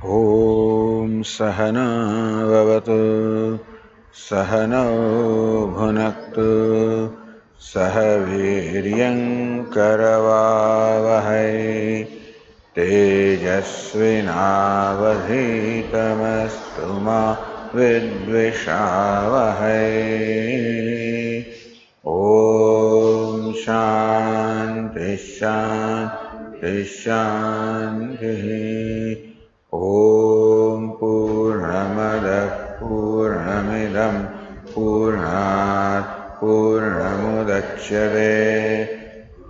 ॐ सहना भवतु सहनौ भुनक्तु सह वीर्यङ्करवावहै तेजस्विनावधीतमस्तु मा विद्विषावहै। ॐ शान्ति शान्ति शान्तिः। ॐ पूर्णमदः पूर्णमिदं पूर्णात् पूर्णमुदच्यते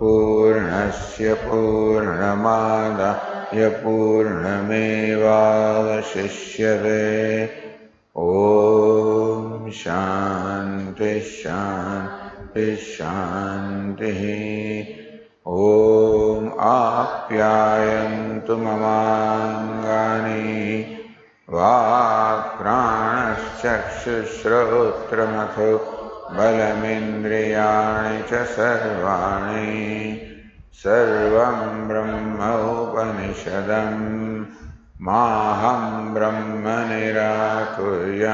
पूर्णस्य पूर्णमादाय पूर्णमेवावशिष्यते। ॐ शान्ति शान्ति शान्तिः। ॐ आप्यायन्तु ममाङ्गानि वाक्प्राणश्चक्षुश्रोत्रमथो बलमिन्द्रियाणि च सर्वाणि सर्वं ब्रह्मोपनिषदम् माहं ब्रह्म निराकुर्याम्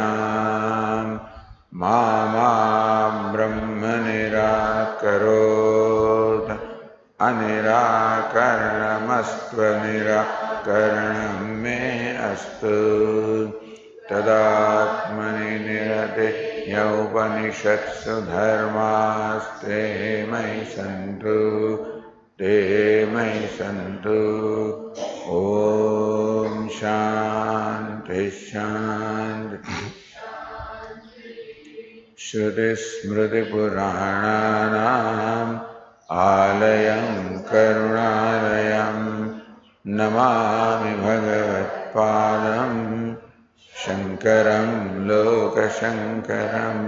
मा ब्रह्म निराकरोत् अनिराकरणमस्त्वनिराकरणं मे अस्तु। तदात्मनि निरतिय उपनिषत्सु धर्मास्ते मयि सन्तु ते मयि सन्तु। ॐ शान्ति शान्ति। श्रुतिस्मृतिपुराणानाम् आलयं करुणालयं नमामि भगवत्पादं शङ्करं लोकशङ्करं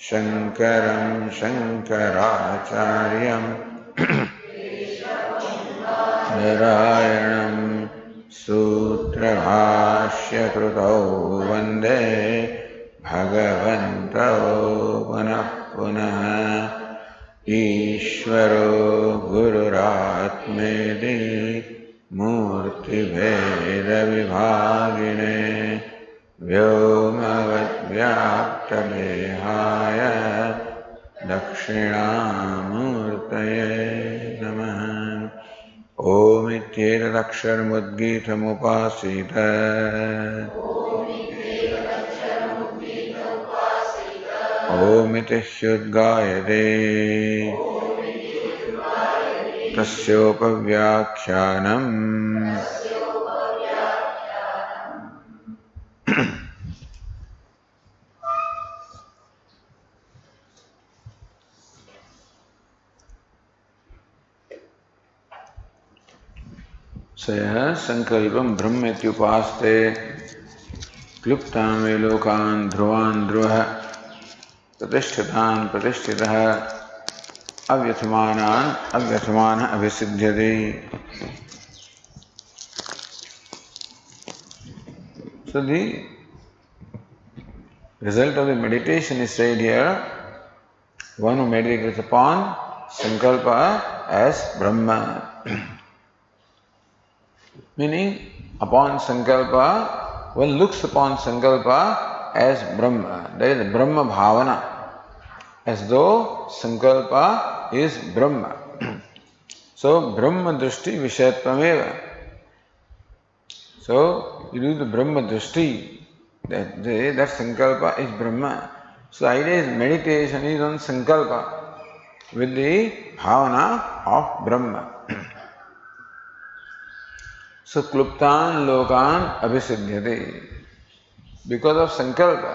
शङ्करं शङ्कराचार्यं नारायणं सूत्रभाष्यकृतौ वन्दे भगवन्तौ पुनः पुनः। ईश्वरो गुरुरात्मेति मूर्तिभेदविभागिने व्योमवद्व्याप्तदेहाय दक्षिणामूर्तये नमः। ॐ इत्येतदक्षरमुद्गीतमुपासीत ओमिति ह्युद्गायते तस्योपव्याख्यानम्। सयः संकल्पं ब्रह्मेत्युपास्ते क्लुप्तान् वे लोकान् ध्रुवान् ध्रुवः प्रतिष्ठितान् प्रतिष्ठितः अव्यथमानान् अव्यथमानः अभिसिद्ध्यति। So the result of the meditation is said here. One who meditates upon Sankalpa as Brahma. Meaning, upon Sankalpa, one looks upon Sankalpa as Brahma. That is Brahma Bhavana. As though Sankalpa is Brahma. So, Brahma Drishti Vishayatmameva. So, you do the Brahma Drishti. That Sankalpa is Brahma. So, the idea is meditation is on Sankalpa with the Bhavana of Brahma. So, Kluptan Lokan Abhisidhyate. Because of Sankalpa.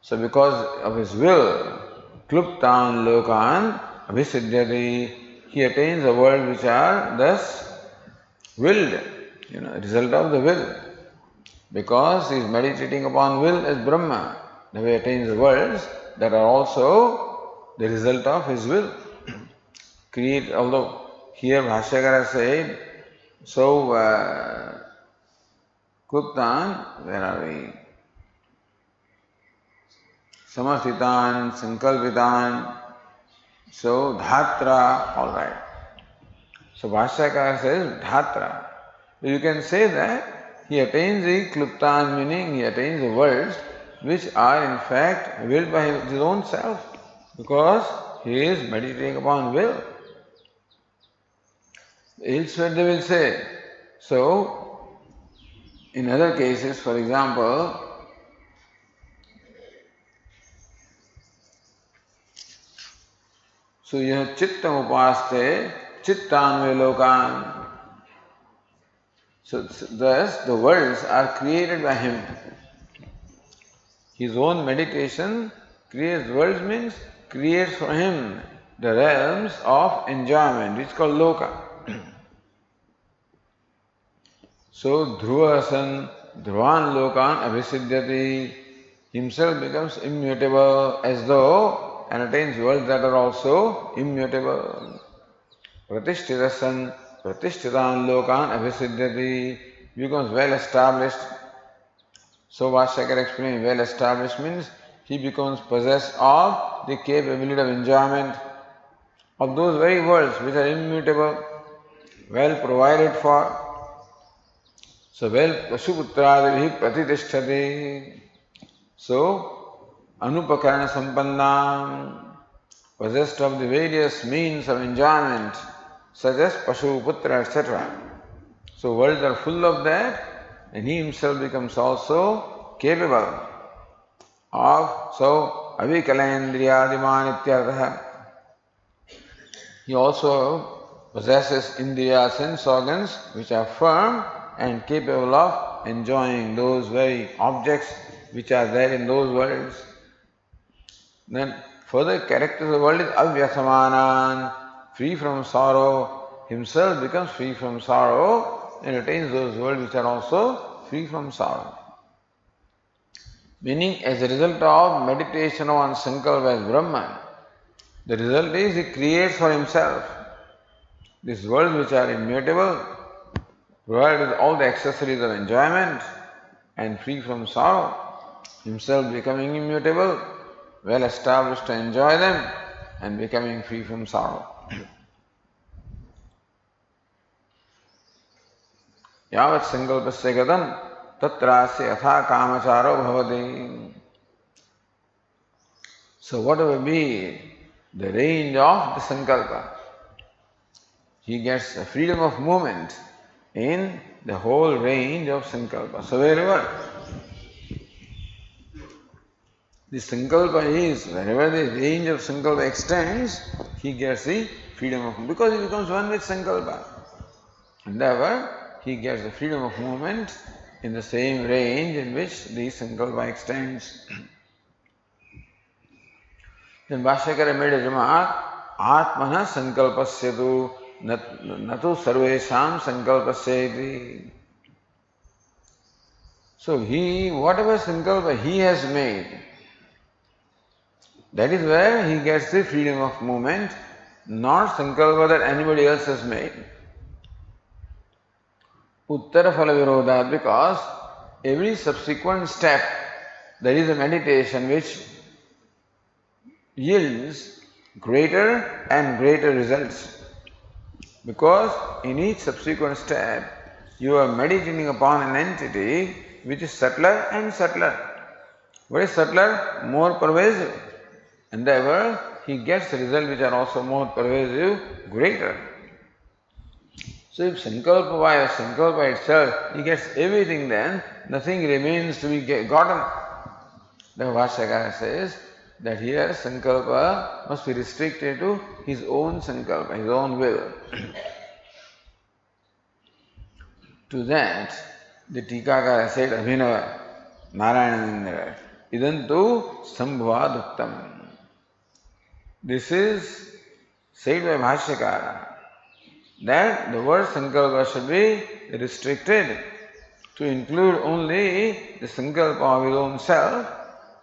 So, because of his will, Kluptan Lokan Abhisidhyate, he attains the world which are thus willed, result of the will. Because he is meditating upon will as Brahma, the way he attains the worlds that are also the result of his will. Although here Bhashyakara said, so Kluptan, where are we? Samathitan, Sankalpitan, so Dhatra, all right. So Bhashyakara says Dhatra. You can say that he attains the kluptan, meaning he attains the worlds which are in fact willed by his own self, because he is meditating upon will. Elsewhere they will say, so in other cases, for example, so yah chittam upaste chittanve lokan. So thus the worlds are created by him. His own meditation creates worlds, means creates for him the realms of enjoyment, which is called loka. So dhruvasan dhruvan lokan abhisiddhati, himself becomes immutable as though and attains worlds that are also immutable. Pratishthitasan pratishthithan lokan abhisiddhati, becomes well established. So Vashyakara explained, well established means he becomes possessed of the capability of enjoyment of those very worlds which are immutable, well provided for. So well Pashuputradihi pratitishthati. So anupakarana sampannam, possessed of the various means of enjoyment such as Pashuputra, etc. So worlds are full of that, and he himself becomes also capable of, so avikalandriyadiman ityartha. He also possesses indriya, sense organs, which are firm and capable of enjoying those very objects which are there in those worlds. Then further character of the world is avyasamanan, free from sorrow. Himself becomes free from sorrow and attains those worlds which are also free from sorrow. Meaning, as a result of meditation on Sankalpa as Brahman, the result is he creates for himself these worlds which are immutable, provided with all the accessories of enjoyment and free from sorrow, himself becoming immutable, well established to enjoy them and becoming free from sorrow. Yavat sankalpasya gadam tatrasya yatha kamacharo bhavati. So whatever be the range of the sankalpa, he gets the freedom of movement in the whole range of sankalpa. So wherever the sankalpa is, wherever the range of sankalpa extends, he gets the freedom of movement, because he becomes one with sankalpa. And therefore, he gets the freedom of movement in the same range in which the sankalpa extends. Then Bhashyakara made a remark, Atmana sankalpasyatu natu sarvesham sankalpasyati. So he, whatever sankalpa he has made, that is where he gets the freedom of movement, not sankalpa that anybody else has made. Uttara phala virodhat, because every subsequent step, there is a meditation which yields greater and greater results. Because in each subsequent step, you are meditating upon an entity which is subtler and subtler. What is subtler? More pervasive. And therefore, he gets the results which are also more pervasive, greater. So if sankalpa by sankalpa itself, he gets everything, then nothing remains to be gotten. The Vashyakara says that here sankalpa must be restricted to his own sankalpa, his own will. To that, the Tikakara said, Abhinava, Narayanandra, idantu sambhavaduktam. This is said by Bhashyakara, that the word sankalpa should be restricted to include only the sankalpa of his own self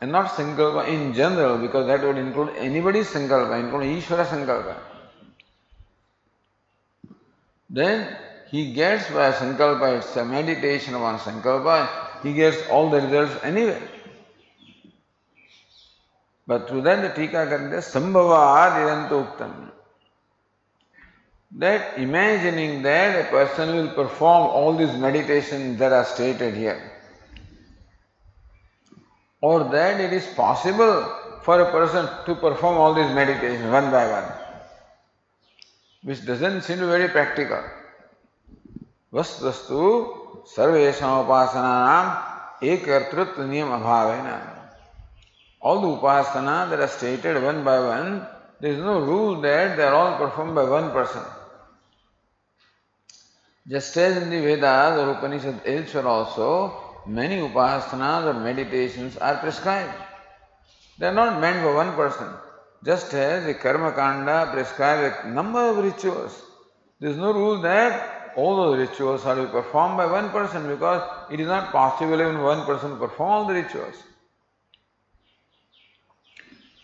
and not sankalpa in general, because that would include anybody's sankalpa, including Ishvara sankalpa. Then he gets by sankalpa, it's a meditation upon sankalpa, he gets all the results anyway. But through that the Tikakara says, Sambhavad idantu uktam. that imagining that a person will perform all these meditations that are stated here, or that it is possible for a person to perform all these meditations one by one, which doesn't seem very practical. Vastu sarvesham upasanam ekartrutva niyam abhavena. All the upasana that are stated one by one, there is no rule that they are all performed by one person. Just as in the Vedas or Upanishad elsewhere also, many upasanas or meditations are prescribed. They are not meant for one person. Just as the Karma Kanda prescribes a number of rituals, there is no rule that all those rituals are to be performed by one person, because it is not possible even one person to perform all the rituals.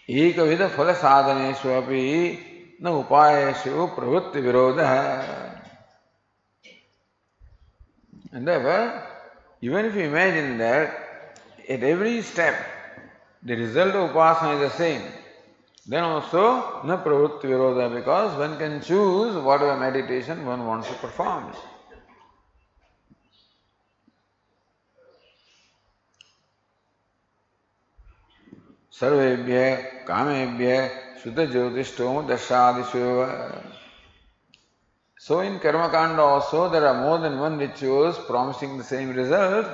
Ekavida phala sadhaneshu api na upayeshu pravritti virodha. And therefore, even if you imagine that at every step the result of upasana is the same, then also na pravritti virodha, because one can choose whatever meditation one wants to perform. Sarvebhya kamebhya shuddha jyotishtom dashadishu. So in Karma Kanda also there are more than one rituals promising the same result.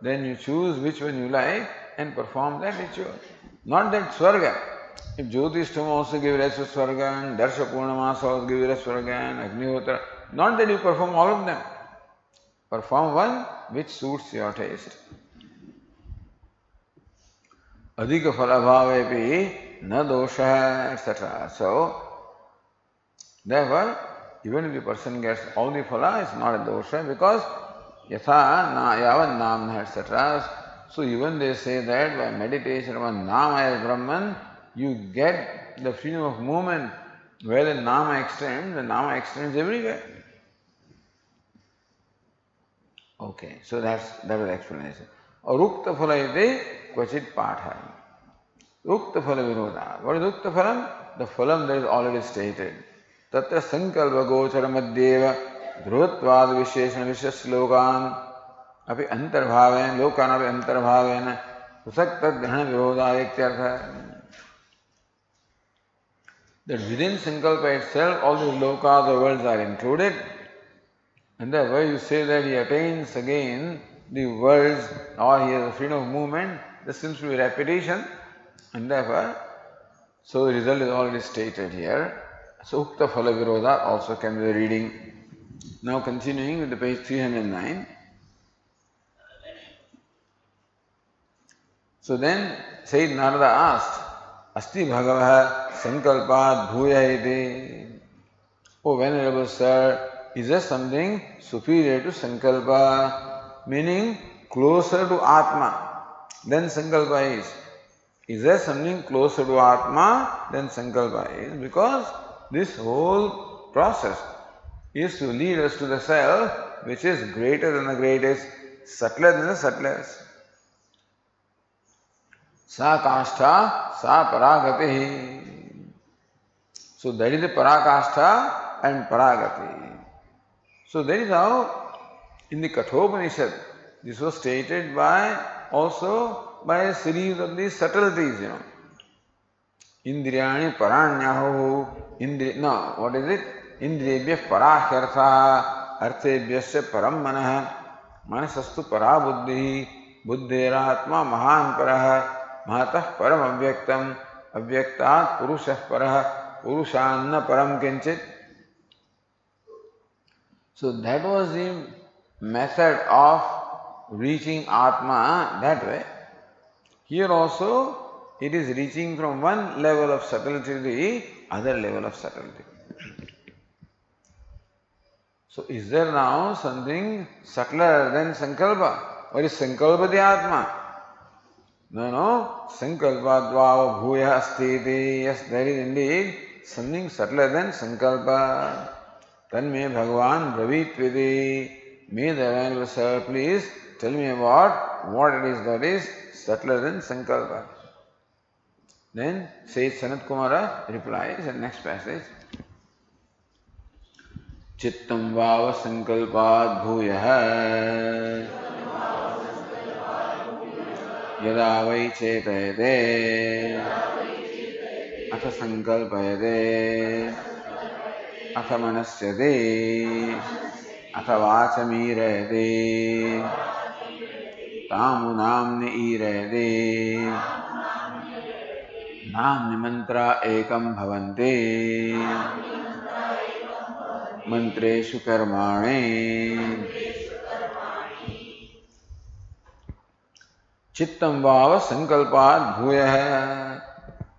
Then you choose which one you like and perform that ritual. Not that Swarga. If Jyotishtam also give rise to Swarga, and Darsha Purnamasa also give rise to Swarga, and Agnihotra, not that you perform all of them. Perform one which suits your taste. Adhika phalabhavepi na dosha, etc. So, therefore, even if the person gets all the phala, it's not a dosha, because yatha na yavan namna, etc. So even they say that by meditation on nama as Brahman, you get the freedom of movement. Where the nama extends everywhere. Okay, so that was the explanation. Rukta phala iti kvachit patha. Rukta phala virodha. What is rukta phalam? The phalam that is already stated. Tatra sankalpa gochara madhyeva dhruvatvad visheshana vishaslokan api antarbhaven lokan api antarbhaven prasakta dhrana virodha ityartha. That within sankalpa itself all these lokas or worlds are included, and therefore you say that he attains again the worlds or he has a freedom of movement. This seems to be repetition, and therefore so the result is already stated here. So Ukta Phala Virodha also can be the reading. Now continuing with the page 309. So then Sayyid Narada asked, Asti Bhagavah Sankalpat Bhuya iti. Oh Venerable Sir, is there something superior to Sankalpa, meaning closer to Atma than Sankalpa is? Is there something closer to Atma than Sankalpa is? Because this whole process is to lead us to the self which is greater than the greatest, subtler than the subtlest. Sa kashtha, sa paragati. So that is the parakashtha and paragati. So that is how in the Kathopanishad this was stated by also by a series of these subtleties, Indriyani paranyahu. What is it? Indriyebhyah parahyartha, arthebhyasya param manah, manasastu parabuddhi, buddheratma mahan parah, mahatah param avyaktam, avyaktat purushah parah, purushanna param kinchit. So that was the method of reaching Atma that way. Here also it is reaching from one level of subtlety to the other level of subtlety. So is there now something subtler than Sankalpa? Or is Sankalpa the Atma? No. Sankalpa dvava bhuya astiti. Yes, there is indeed something subtler than Sankalpa. Tanme Bhagavan Bravit Vidi. May the Venerable Sir please tell me about what it is that is subtler than Sankalpa. Then Sayyid Sanat Kumara replies in the next passage. चित्तं वाव संकल्पात् भूयः यदा वै चेतयते अथ संकल्पयते अथ मनस्यते अथ वाचमीरयते तामु नाम्नि ईरयते नाम्नि मंत्रा एकं भवन्ति मंत्रेषु कर्माणि चित्तं वाव संकल्पात् भूयः.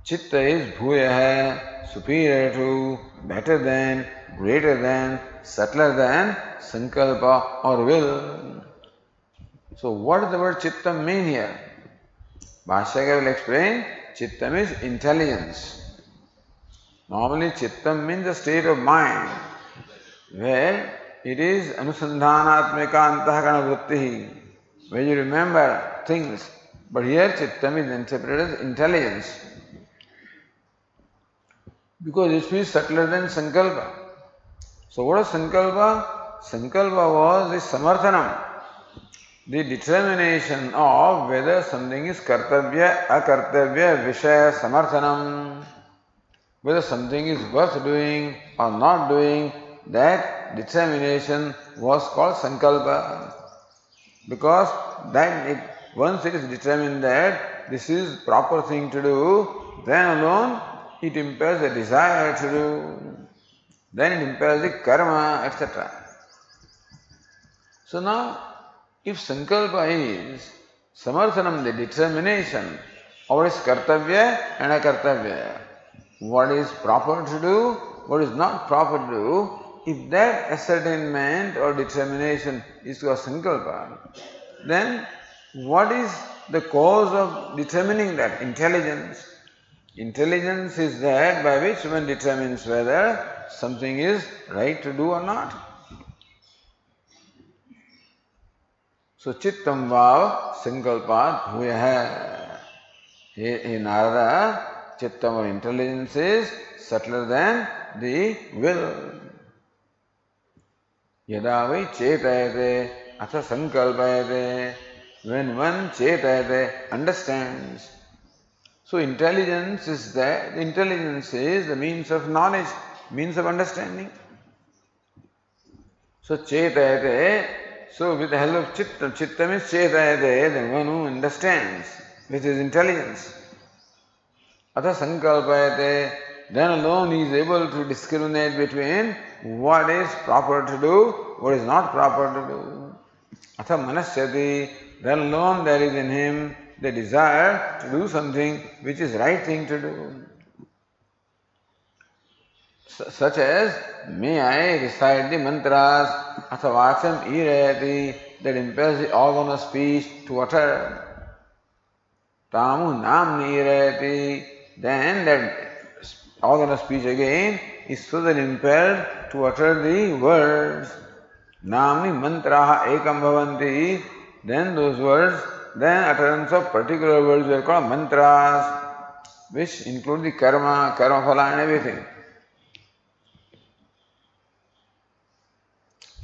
Chitta is bhuyah, superior to, better than, greater than, subtler than sankalpa or will. So what does the word chittam mean here? Bhashyakara will explain, chittam is intelligence. Normally chittam means a state of mind where it is anusandhanatmika antahakarana vritti, where you remember things. But here chittam is interpreted as intelligence. Because it is subtler than sankalpa. So what is sankalpa? Sankalpa was the samarthanam, the determination of whether something is kartavya, akartavya, vishaya, samarthanam, whether something is worth doing or not doing. That determination was called sankalpa. Because once it is determined that this is proper thing to do, then alone it impels the desire to do, then it impels the karma, etc. So now, if sankalpa is samarthanam, the determination of what is kartavya and akartavya, what is proper to do, what is not proper to do, if that ascertainment or determination is called sankalpa, then what is the cause of determining that? Intelligence. Intelligence is that by which one determines whether something is right to do or not. So chittam vav sankalpat bhuyah. Hey Narada, chittam or intelligence is subtler than the will. Yada vai chetayate atha sankalpayate. When one chetayate, understands. So intelligence is the means of knowledge, means of understanding. So chetayate, so with the help of chittam is chetayate, the one who understands with his intelligence. Atha sankalpayate, then alone he is able to discriminate between what is proper to do, what is not proper to do. Atha manasyati, then alone there is in him the desire to do something which is right thing to do. Such as, may I recite the mantras, atha vacham irayati, that impels the organ of speech to utter. Tamu namni irayati, then that organ of speech again is further impelled to utter the words. Namni mantraha ekam bhavanti, then those words, then utterance of particular words were called mantras, which include the karma phala and everything.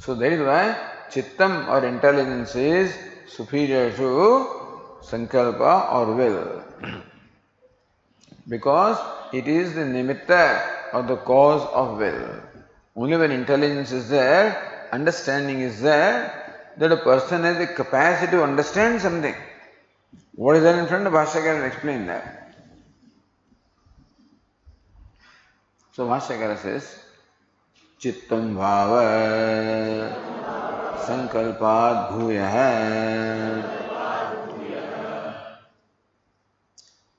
So that is why chittam or intelligence is superior to sankalpa or will. Because it is the nimitta or the cause of will. Only when intelligence is there, understanding is there, that a person has the capacity to understand something. What is there in front of Bhashyakara will explain that. So Bhashyakara says, Chittam bhava sankalpat bhuyah.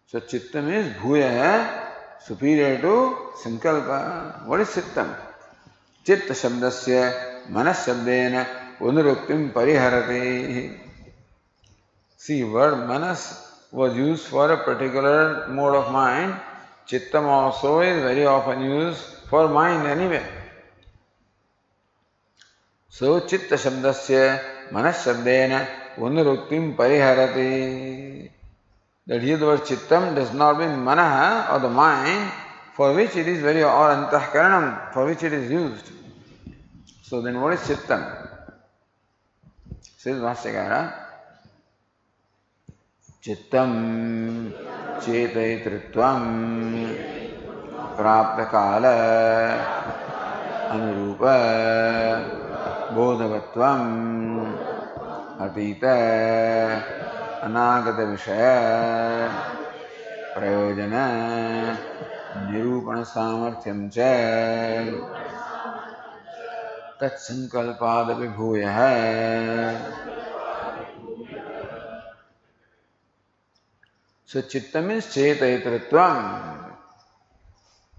So chittam is bhuyah, superior to sankalpa. What is chittam? Chitta shabdasya manas shabdena punaruktim pariharati. See, word manas was used for a particular mode of mind. Chittam also is very often used for mind anyway. So chitta shabdasya manas shabdena punaruktim pariharati. That here the word chittam does not mean manaha or the mind, for which it is very, or antahkaranam, for which it is used. So then what is Chittam? Says Bhashyakara, Chittam Chetayitritvam Praptakala Anurupa Bodhavatvam Atita Anagata Vishaya Prayojana Nirupana Samarthyam Cha Tat Sankalpadapi Bhuyaha. So Chitta means Chetayitritvam.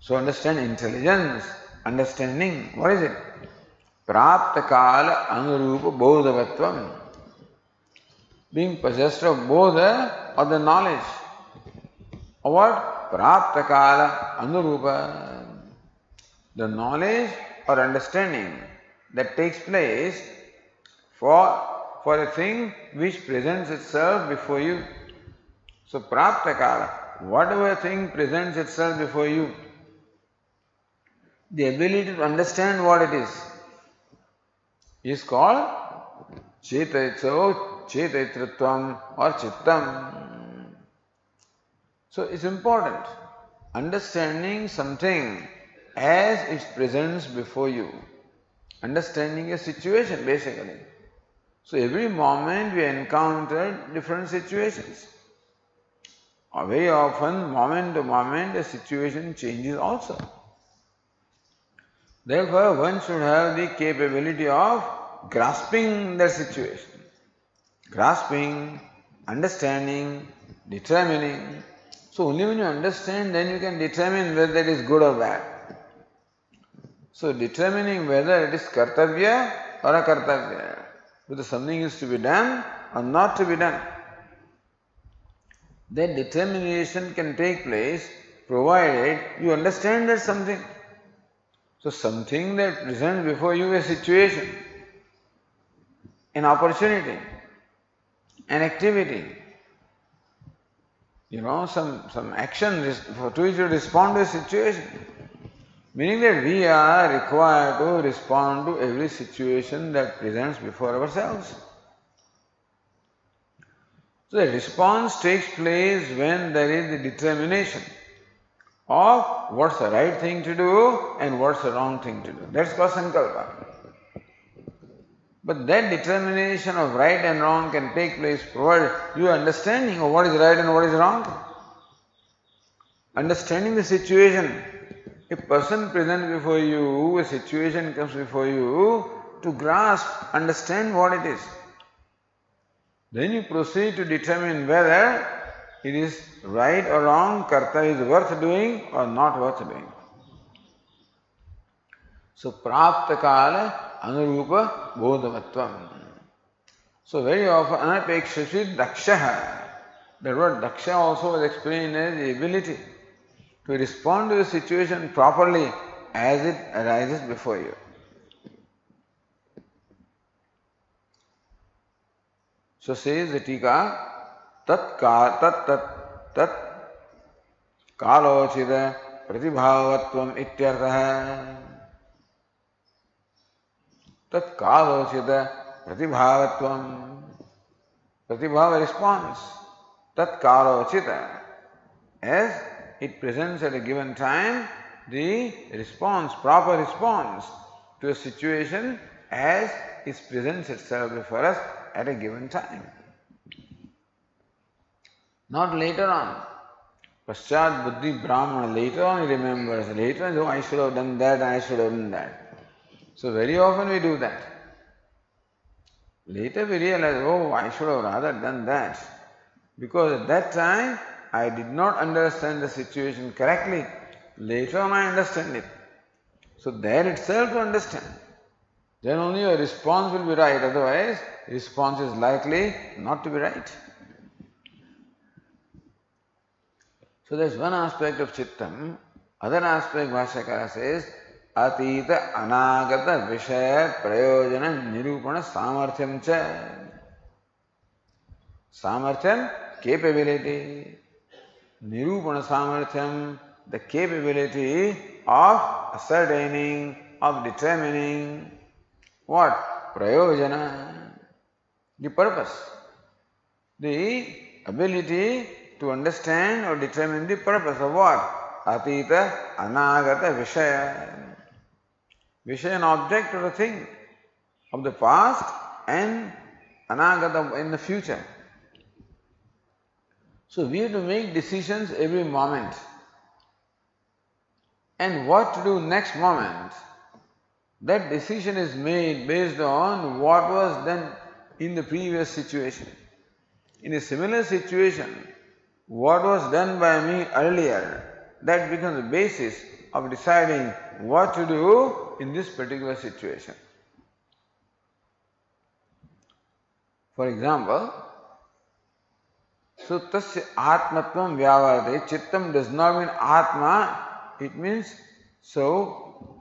So understand intelligence, understanding. What is it? Praptakala Anurupa Bodhavatvam. Being possessed of bodha or the knowledge. Or what? Praptakala Anurupa. The knowledge or understanding that takes place for a thing which presents itself before you. So Praptakala, whatever thing presents itself before you, the ability to understand what it is called Chetayitritvam or Chittam. So it's important. Understanding something as it presents before you. Understanding a situation basically. So every moment we encounter different situations. Or very often, moment to moment, the situation changes also. Therefore, one should have the capability of grasping the situation. Grasping, understanding, determining. So only when you understand, then you can determine whether it is good or bad. So determining whether it is kartavya or akartavya, whether something is to be done or not to be done. That determination can take place provided you understand that something. So something that presents before you a situation, an opportunity, an activity, some action to which you respond to a situation. Meaning that we are required to respond to every situation that presents before ourselves. So the response takes place when there is the determination of what's the right thing to do and what's the wrong thing to do. That's called sankalpa. But that determination of right and wrong can take place provided you understanding of what is right and what is wrong. Understanding the situation. A person presents before you, a situation comes before you, to grasp, understand what it is. Then you proceed to determine whether it is right or wrong, karta is worth doing or not worth doing. So, praptakala anurupa bodhavatvam. So, very often, anapekshashit dakshaha. That word daksha also was explained as the ability to respond to the situation properly as it arises before you. So says the Tika, tat kalochida pratibhavatvam ityartha. Tat kalochida pratibhavatvam. Pratibhava response. Tat kalochida. As it presents at a given time, the response, proper response to a situation as it presents itself before us at a given time. Not later on. Paschat buddhi brahmana, later on he remembers, later on, I should have done that, I should have done that. So very often we do that. Later we realize, I should have rather done that. Because at that time, I did not understand the situation correctly. Later on I understand it. So there itself to understand. Then only your response will be right. Otherwise, response is likely not to be right. So that's one aspect of Chittam. Other aspect, Bhashyakara says, Atita anagata vishaya prayojana nirupana samarthyam cha. Samarthyam, capability. Nirupana samarthyam, the capability of ascertaining, of determining. what? Prayojana, the purpose, the ability to understand or determine the purpose of what? Atita, anagata, vishaya. Vishaya, an object or a thing of the past and anagata in the future. So we have to make decisions every moment. And what to do next moment, that decision is made based on what was done in the previous situation. In a similar situation, what was done by me earlier, that becomes the basis of deciding what to do in this particular situation. For example, so tasya atmatvam vyavarate, chittam does not mean atma, it means so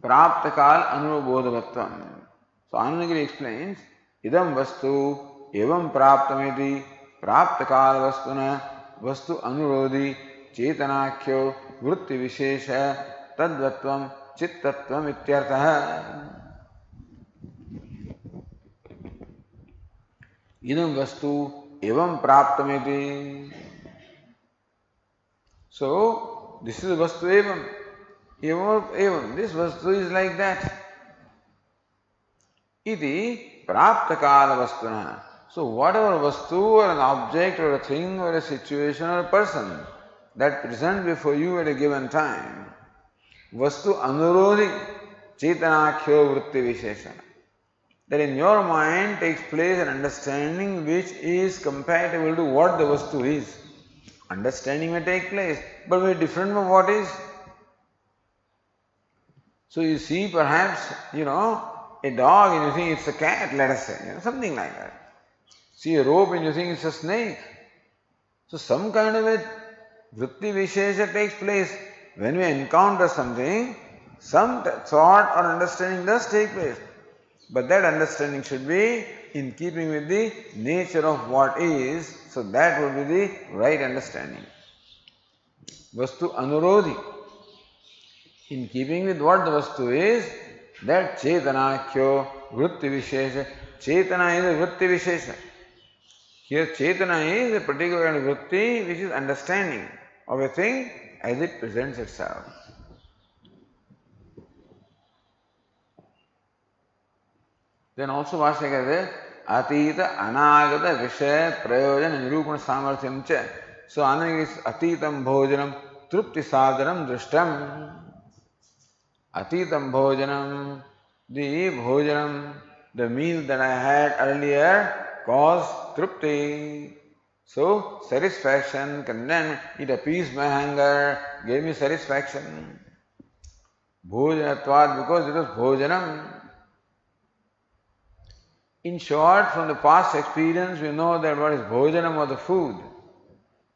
praptakal anubodhavatvam. So Anandagiri explains, idam vastu evam praptamiti praptakal vastuna vastu anurodhi chetanakyo vritti vishesha tadvatvam chittatvam ityartha. Idam vastu evam praptamiti. So this is vastu evam. Evam. This vastu is like that. Iti praptakala vastuna. So whatever vastu or an object or a thing or a situation or a person that presents before you at a given time, vastu anurodhi chetanakyo vritti vishesha. That in your mind takes place an understanding which is compatible to what the vastu is. Understanding may take place, but very different from what is. So you see perhaps, a dog and you think it's a cat, let us say, something like that. See a rope and you think it's a snake. So some kind of a vritti vishesha takes place. When we encounter something, some thought or understanding does take place. But that understanding should be in keeping with the nature of what is, so that would be the right understanding. Vastu anurodhi. In keeping with what the vastu is, that chetanakyo vritti vishesha. Chetana is a vritti vishesha. Here chetana is a particular kind of vritti which is understanding of a thing as it presents itself. Then also Vashyakara Atita Anagata Vishaya Prayojana Nirupana Samarthyam Cha. So Anandagiri is Atitam Bhojanam Trupti Sadhanam Drishtam. Atitam Bhojanam, the Bhojanam, the meal that I had earlier caused Trupti. So satisfaction, contentment, it appeased my hunger, gave me satisfaction. Bhojanatvad, because it was Bhojanam. In short, from the past experience, we know that what is bhojanam or the food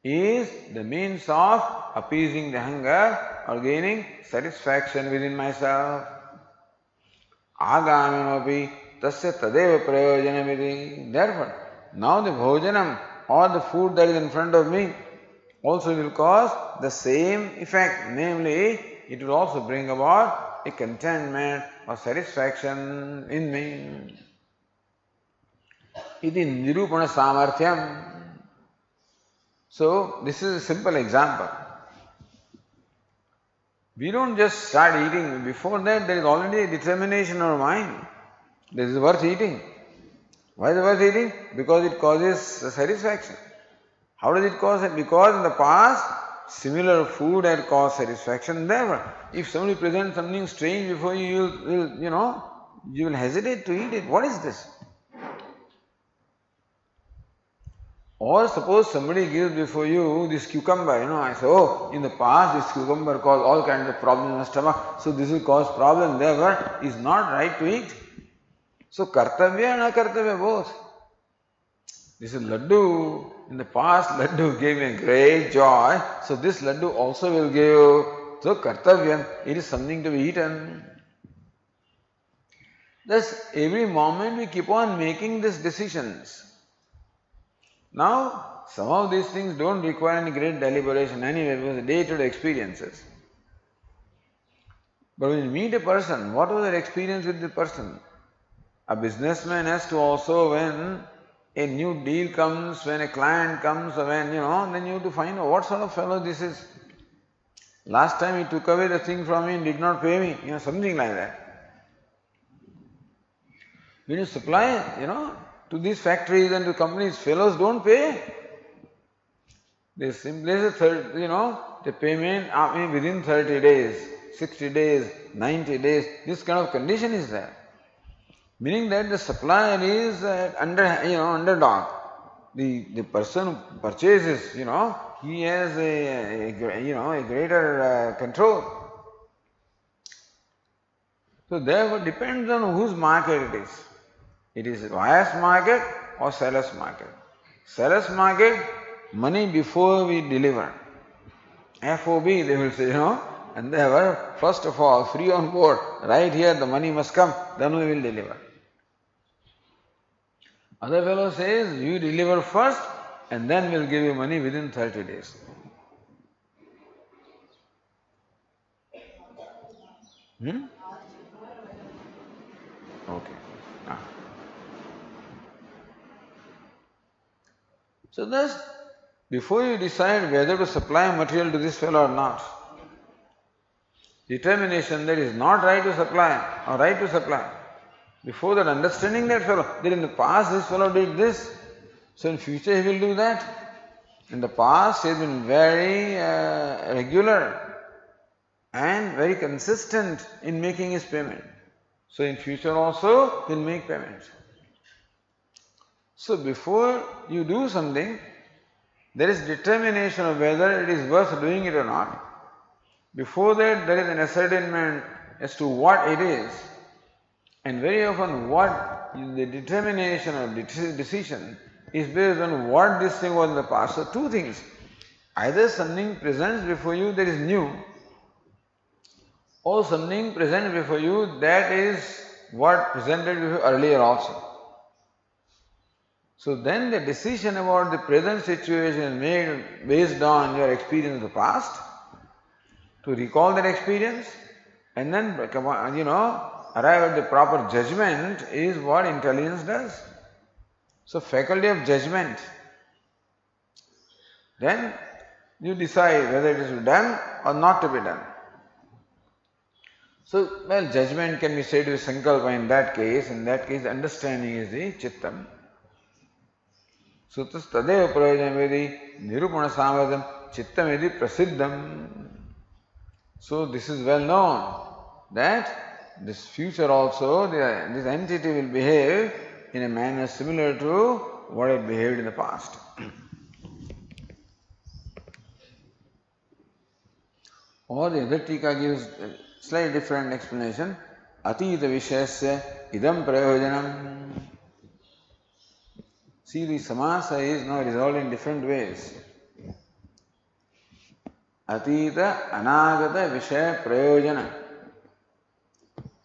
is the means of appeasing the hunger or gaining satisfaction within myself. Agaminopi tasya tadeva prayojanamiti. Therefore, now the bhojanam or the food that is in front of me also will cause the same effect, namely, it will also bring about a contentment or satisfaction in me. Iti nirupana samarthyam. So, this is a simple example. We don't just start eating. Before that, there is already a determination in our mind. This is worth eating. Why is it worth eating? Because it causes satisfaction. How does it cause it? Because in the past, similar food had caused satisfaction. Therefore, if somebody presents something strange before you, you will hesitate to eat it. What is this? Or suppose somebody gives before you this cucumber, I say, in the past this cucumber caused all kinds of problems in the stomach, so this will cause problem, therefore is not right to eat. So kartavya and akartavya both. This is laddu. In the past laddu gave me great joy, so this laddu also will give. So kartavyam, it is something to be eaten. Thus every moment we keep on making these decisions. Now, some of these things don't require any great deliberation anyway because day-to-day experiences. But when you meet a person, what was your experience with the person? A businessman has to also, when a new deal comes, when a client comes, when then you have to find out what sort of fellow this is. Last time he took away the thing from me and did not pay me, something like that. When you supply, to these factories and to companies, fellows don't pay. They simply say, the payment within 30 days, 60 days, 90 days, this kind of condition is there. Meaning that the supplier is underdog. The person who purchases, he has a greater control. So therefore depends on whose market it is. It is buyer's market or seller's market. Seller's market, money before we deliver. FOB, they will say, and they were first of all free on board. Right here the money must come, then we will deliver. Other fellow says, you deliver first and then we'll give you money within 30 days. Okay. So thus, before you decide whether to supply material to this fellow or not, determination that is not right to supply or right to supply. Before that, understanding that fellow, that in the past this fellow did this, so in future he will do that. In the past he has been very regular and very consistent in making his payment. So in future also he will make payments. So before you do something, there is determination of whether it is worth doing it or not. Before that, there is an ascertainment as to what it is. And very often what the determination or decision is based on what this thing was in the past. So two things. Either something presents before you that is new, or something presents before you that is what presented before you earlier also. So then the decision about the present situation is made based on your experience of the past, to recall that experience, and then arrive at the proper judgment is what intelligence does. So faculty of judgment. Then you decide whether it is to be done or not to be done. So, judgment can be said to be sankalpa in that case. In that case, understanding is the chittam. Sutas tadeva prayojanam vedi nirupana samadham chittam vedi prasiddham. So this is well known that this future also, this entity will behave in a manner similar to what it behaved in the past. Or the other tika gives a slightly different explanation. Atita vishayasya idam prayojanam. See, the samasa is now resolved in different ways. Atita anagata vishaya prayojana.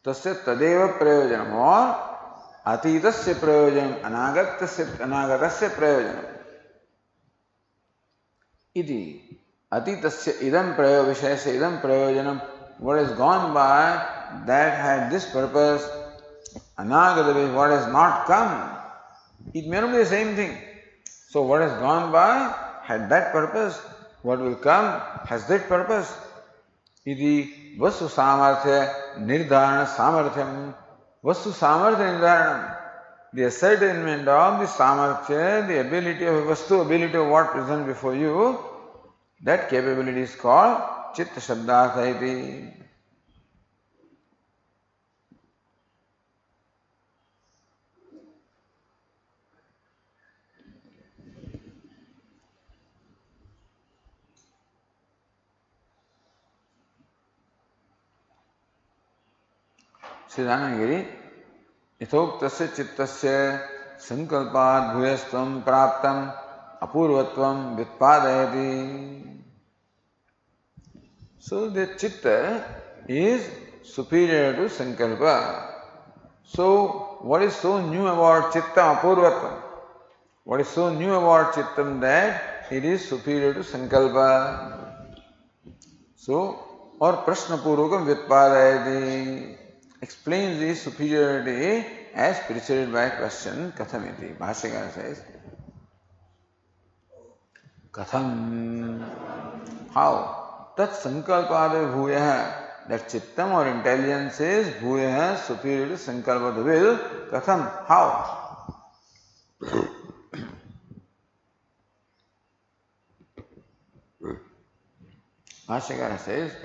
Tasya tadeva prayojanam. Or atitasya prayojanam anagatasya prayojanam. Iti atitasya idam vishayasya idam prayojanam. What has gone by, that had this purpose. Anagata, what has not come, it may not be the same thing. So what has gone by had that purpose. What will come has that purpose. Iti vastu samarthya nirdharana samarthyam. Vastu samarthya nirdharanam. The ascertainment of the samarthya, the ability of a vastu, ability of what presents before you, that capability is called chitta shabdartha iti. Siddhanagiri, yatoktasya chittasya sankalpad bhuyastvam praptam apurvatvam vyutpadayati. So the chitta is superior to sankalpa. So what is so new about chitta apurvatvam? What is so new about chittam that it is superior to sankalpa? So, or prashna purvakam vyutpadayati explains the superiority as preceded by question Kathamiti. Bhashyakara says, Katham, how? Tat sankalpade bhuyaha, that chittam or intelligence is bhuyaha, superior to sankalpa, the will. Katham, how? Bhashyakara says,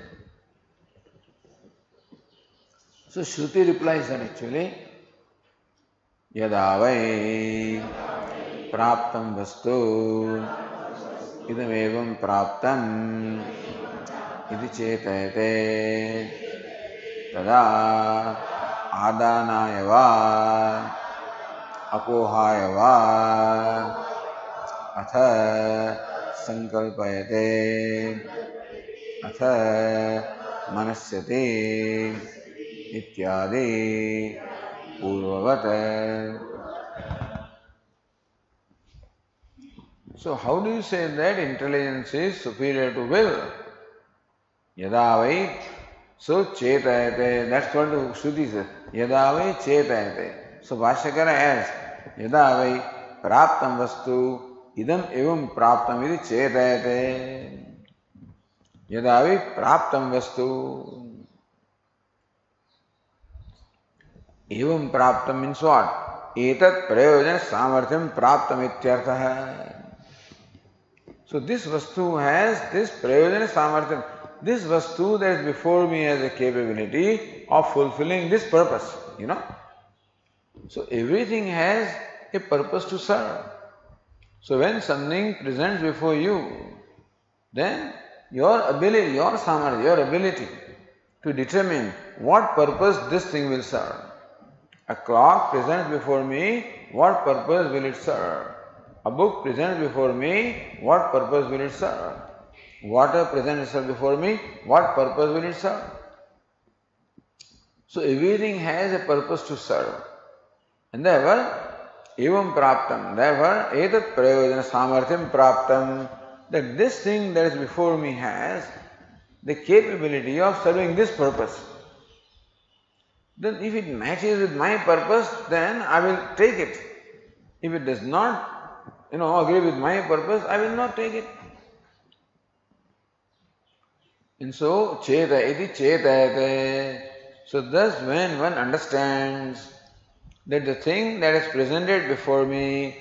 so Shruti replies that actually, Yadavai praptam vastu idam evam praptam iti chetayate tada adanaya va apohaya va atha sankalpayate atha manasyate ityadi purvavat. So how do you say that intelligence is superior to will? Yadavai, so chetayate, that's what the Shruti says. Yadavai chetayate. So Bhashyakara adds, Yadavai praptam vastu idam evam praptam iti chetayate. Yadavai praptam vastu. Evam praptam means what? Etat prayojana samarthyam praptam ityartha. So this vastu has this prayojana samarthyam. This vastu that is before me has a capability of fulfilling this purpose, you know. So everything has a purpose to serve. So when something presents before you, then your ability, your samarthyam, your ability to determine what purpose this thing will serve. A clock presents before me, what purpose will it serve? A book presents before me, what purpose will it serve? Water presents itself before me, what purpose will it serve? So everything has a purpose to serve. And therefore, evam praptam, therefore, etat prayojana samarthyam praptam, that this thing that is before me has the capability of serving this purpose. Then if it matches with my purpose, then I will take it. If it does not, agree with my purpose, I will not take it. And so, cheta iti chetayate. So thus when one understands that the thing that is presented before me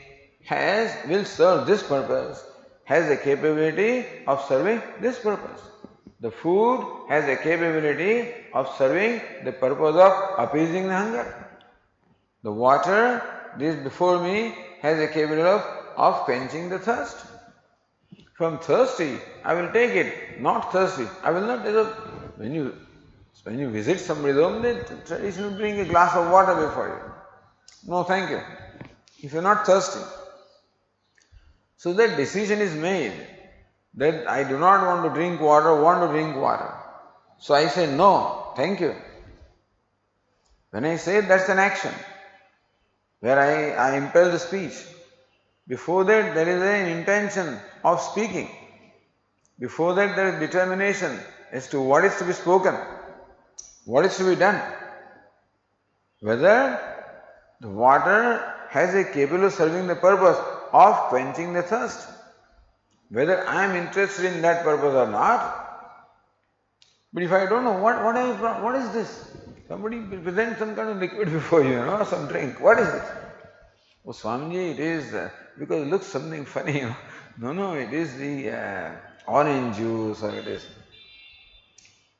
will serve this purpose, has a capability of serving this purpose. The food has a capability of serving the purpose of appeasing the hunger. The water, this before me, has a capability of quenching the thirst. If I am thirsty, I will take it. Not thirsty, I will not take it. When you visit somebody's home, they traditionally bring a glass of water before you. No, thank you. If you are not thirsty. So that decision is made that I do not want to drink water, want to drink water. So I say no, thank you. When I say that's an action, where I impel the speech. Before that there is an intention of speaking. Before that there is determination as to what is to be spoken, what is to be done. Whether the water has a capability of serving the purpose of quenching the thirst. Whether I am interested in that purpose or not. But if I don't know, what is this? Somebody presents some kind of liquid before you, some drink. What is this? Oh, Swamiji, it is because it looks something funny. No, it is the orange juice, or it is.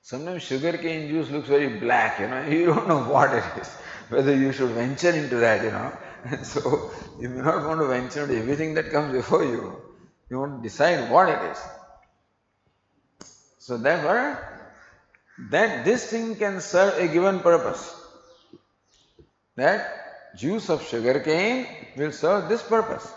Sometimes sugarcane juice looks very black, you don't know what it is. Whether you should venture into that, And so you may not want to venture into everything that comes before you. You want to decide what it is. So therefore, that this thing can serve a given purpose. That juice of sugarcane will serve this purpose.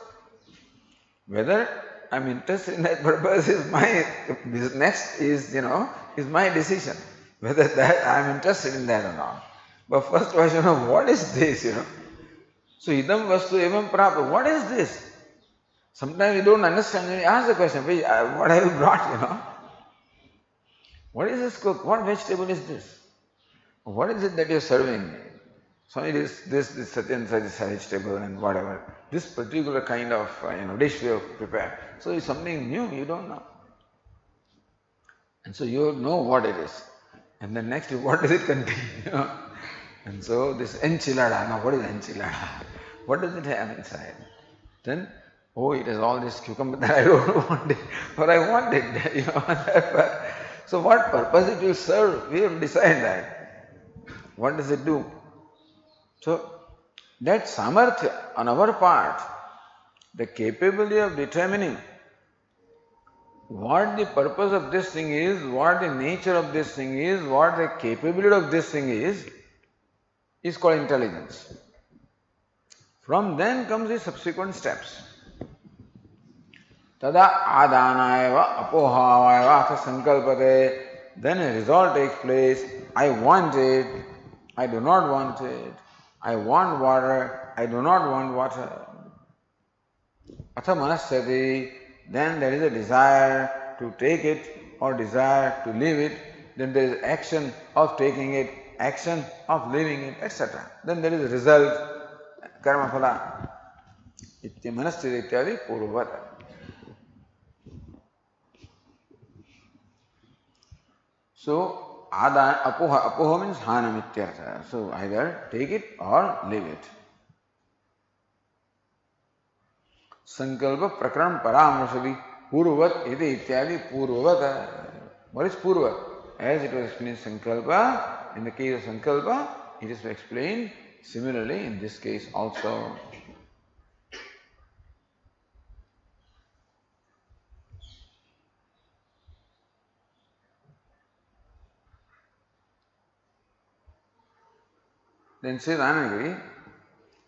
Whether I am interested in that purpose is my business, is my decision. Whether that I am interested in that or not. But first I should know what is this, So idam vastu evam prapta. What is this? Sometimes you don't understand, you ask the question, what have you brought, What is this cook? What vegetable is this? What is it that you are serving? So it is this such and such vegetable and whatever. This particular kind of dish we have prepared. So it's something new, you don't know. And so you know what it is. And then next, what does it contain? And so this enchilada, now what is enchilada? What does it have inside? Then, it has all this cucumber that I don't want it, or I want it. So what purpose it will serve? We have to decide that. What does it do? So that samarthya on our part, the capability of determining what the purpose of this thing is, what the nature of this thing is, what the capability of this thing is called intelligence. From then comes the subsequent steps. Tada adanayava apohavayava atha sankalpate. Then a resolve takes place. I want it. I do not want it. I want water. I do not want water. Atha manasyati. Then there is a desire to take it or desire to leave it. Then there is action of taking it, action of leaving it, etc. Then there is a result, karma phala. Itya manasthiti ityadi purvata. So, apoha means hanam ityartha. So, either take it or leave it. Sankalpa prakaram paramrasadi purvat iti ityadi purvata. What is purva? As it was explained in sankalpa, in the case of sankalpa, it is explained similarly in this case also. Then says Anandagiri,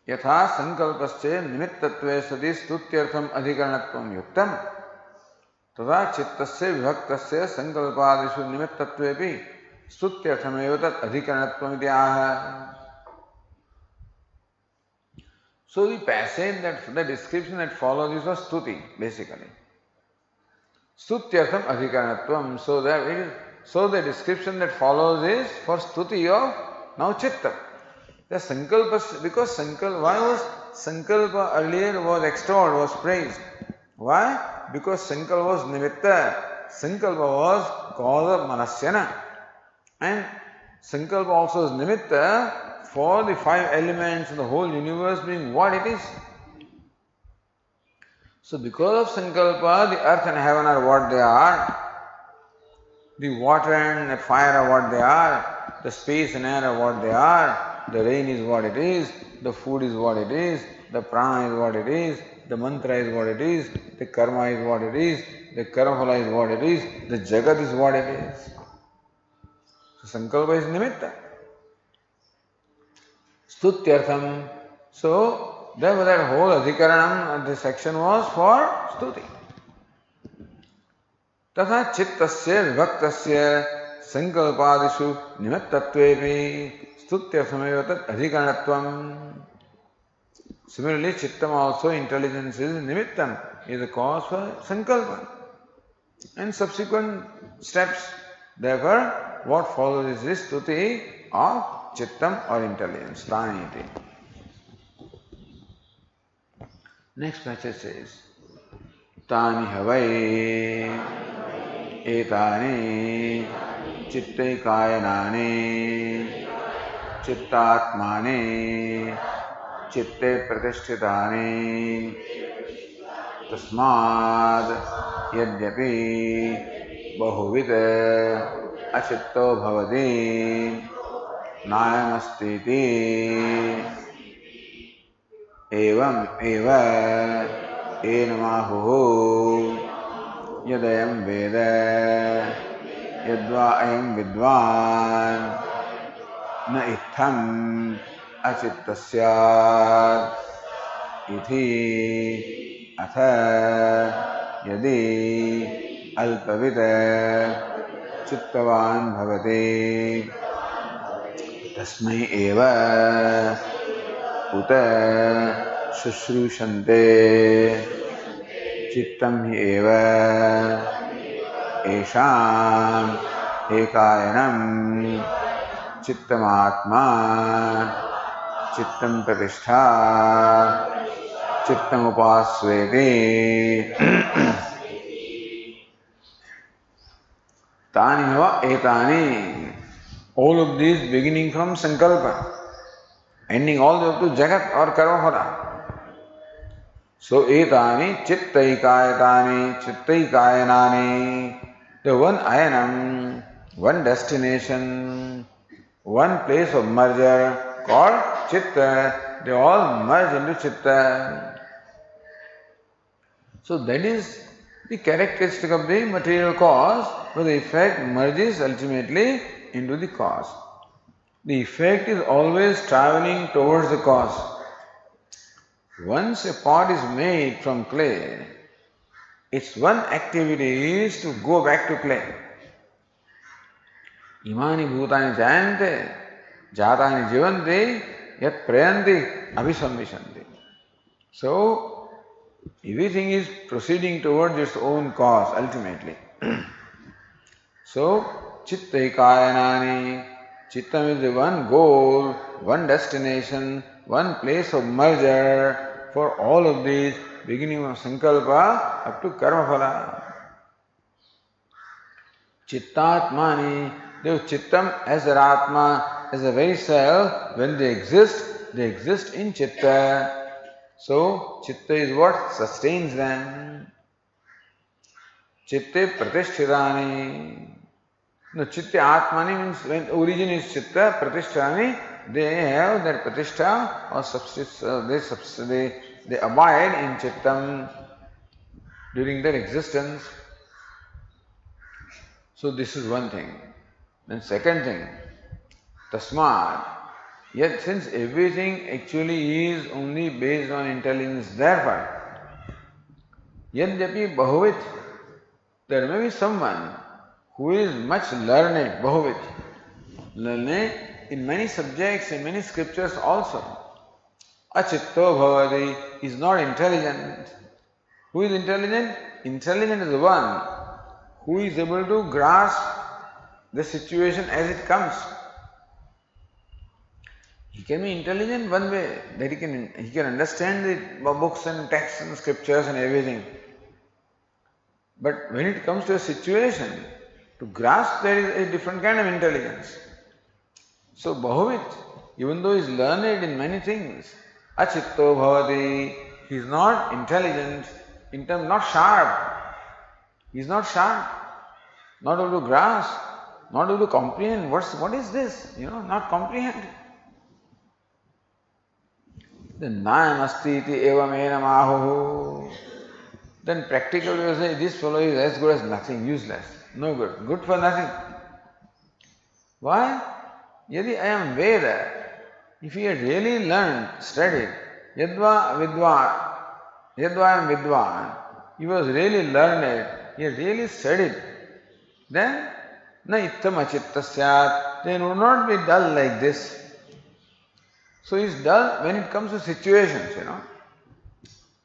यथा संकल्पस्य निमित्तत्वे सति स्तुत्यर्थम अधिकरणत्वं युक्तम तथा चित्तस्य विभक्तस्य संकल्पादिषु निमित्तत्वेपि स्तुत्यर्थमेव तत् अधिकरणत्वमिति आह. So the passage the description that follows is a stuti basically. Stutyartham adhikaranatvam. So the description that follows is for stuti of now chitta. The sankalpa, because why was sankalpa earlier was extolled, was praised? Why? Because sankalpa was nimitta. Sankalpa was cause of manasyana. And sankalpa also is nimitta for the five elements of the whole universe being what it is. So because of sankalpa, the earth and heaven are what they are. The water and the fire are what they are. The space and air are what they are. The rain is what it is, the food is what it is, the prana is what it is, the mantra is what it is, the karma is what it is, the karmaphala is what it is, the jagat is what it is. So sankalpa is nimitta. Stutyartham. So therefore that whole adhikaranam, this section was for stuti. Tatha chittasya vibhaktasya sankalpadishu nimittatvepi stutyarthameva tat adhikaranatvam. Similarly, chittam also, intelligence is nimittam, is a cause for sankalpa and subsequent steps. Therefore, what follows is this stuti of chittam or intelligence, praniti. Next passage says, Tani havai etani chitte kayanani चित्तात्माने चित्ते प्रतिष्ठितानि तस्माद् यद्यपि बहुविध अचित्तो भवति नायमस्तीति एवं एव एनमाहुः यदयं वेद यद्वा अयं विद्वान् न इत्थम अचित्तस्यात् इति अथ यदि अल्पविद चित्तवान् भवति तस्मै एव उत शुश्रूषन्ते चित्तं हि एव येषाम् एकायनं चित्तमात्मा Chittam Pratishtha. Chittam Upasveti. Tani hava etani. All of these beginning from Sankalpa, ending all the way up to Jagat or Karmaphala. So etani chittaikayatani chittaikayanani. The one ayanam, one destination, one place of merger called chitta. They all merge into chitta. So that is the characteristic of the material cause, where the effect merges ultimately into the cause. The effect is always traveling towards the cause. Once a pot is made from clay, its one activity is to go back to clay. Imani bhutani jayante, jatani jivanti, yat prayanti abhisamvishanti. So, everything is proceeding towards its own cause ultimately. So, chittaikayanani, chittam is the one goal, one destination, one place of merger for all of these, beginning of Sankalpa up to Karmaphala. Chittatmani, they chittam as their Atma, as the very self, when they exist in chitta. So, chitta is what sustains them. Chitte pratisthitani. No, chitte atmani means when origin is chitta, pratisthitani, they have their pratishtha or they abide in chittam during their existence. So, this is one thing. Then, second thing, tasmat. Yet since everything actually is only based on intelligence, therefore, yadyapi bahuvit, there may be someone who is much learned, bahuvit, learned in many subjects, in many scriptures also. Achitto bhavati is not intelligent. Who is intelligent? Intelligent is the one who is able to grasp the situation as it comes. He can be intelligent one way, that he can understand the books and texts and scriptures and everything. But when it comes to a situation, to grasp there is a different kind of intelligence. So bahuvit, even though he is learned in many things, achitto bhavati, he is not intelligent, in terms, not sharp. He is not sharp, not able to grasp, not able to comprehend. What is this? Not comprehend. Then nayamasti iti evamena mahuhu. Then practically you say, this fellow is as good as nothing, useless, no good for nothing. Why? Yadi I am Veda, if he had really learned, studied, yadva I am vidwan, he was really learned, he had really studied, then na ittam achitta syat, then would not be dull like this. So he is dull when it comes to situations,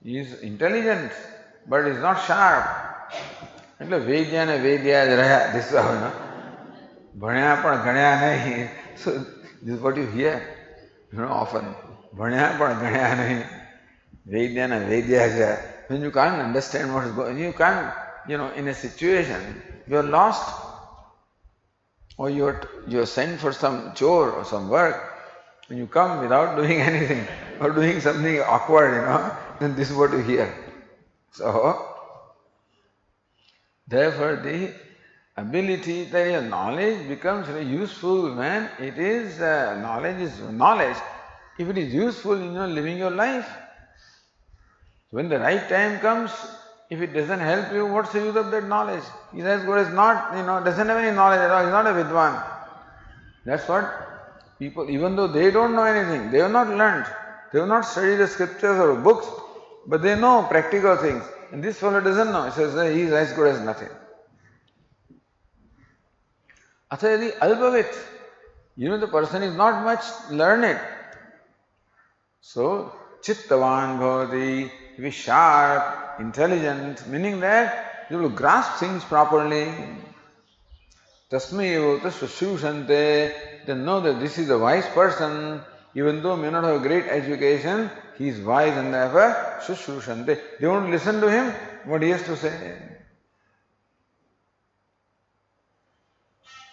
He is intelligent, but he is not sharp. એટલે વેદ્યા ને વેદ્યા જ રહ્યા, this is how, ભણ્યા પણ ગણ્યા નહીં. So this is what you hear, often. ભણ્યા પણ ગણ્યા નહીં, વેદ્યા ને વેદ્યા છે. When you can't understand what is going on, you can't, in a situation, you are lost, or you are sent for some chore or some work, when you come without doing anything or doing something awkward, then this is what you hear. So, therefore the ability, that knowledge becomes useful when it is, knowledge is knowledge, if it is useful in living your life. When the right time comes, if it doesn't help you, what's the use of that knowledge? He is as good as not, doesn't have any knowledge at all, he is not a vidwan. That's what people, even though they don't know anything, they have not learned, they have not studied the scriptures or books, but they know practical things. And this fellow doesn't know. He says he is as good as nothing. Athayadi albavit, the person is not much learned. So, chittavan bhavati, he is sharp, intelligent, meaning that he will grasp things properly. Tasmai evata sushushante, then know that this is a wise person, Even though may not have great education, he is wise and therefore Shushrushante. They won't listen to him, what he has to say.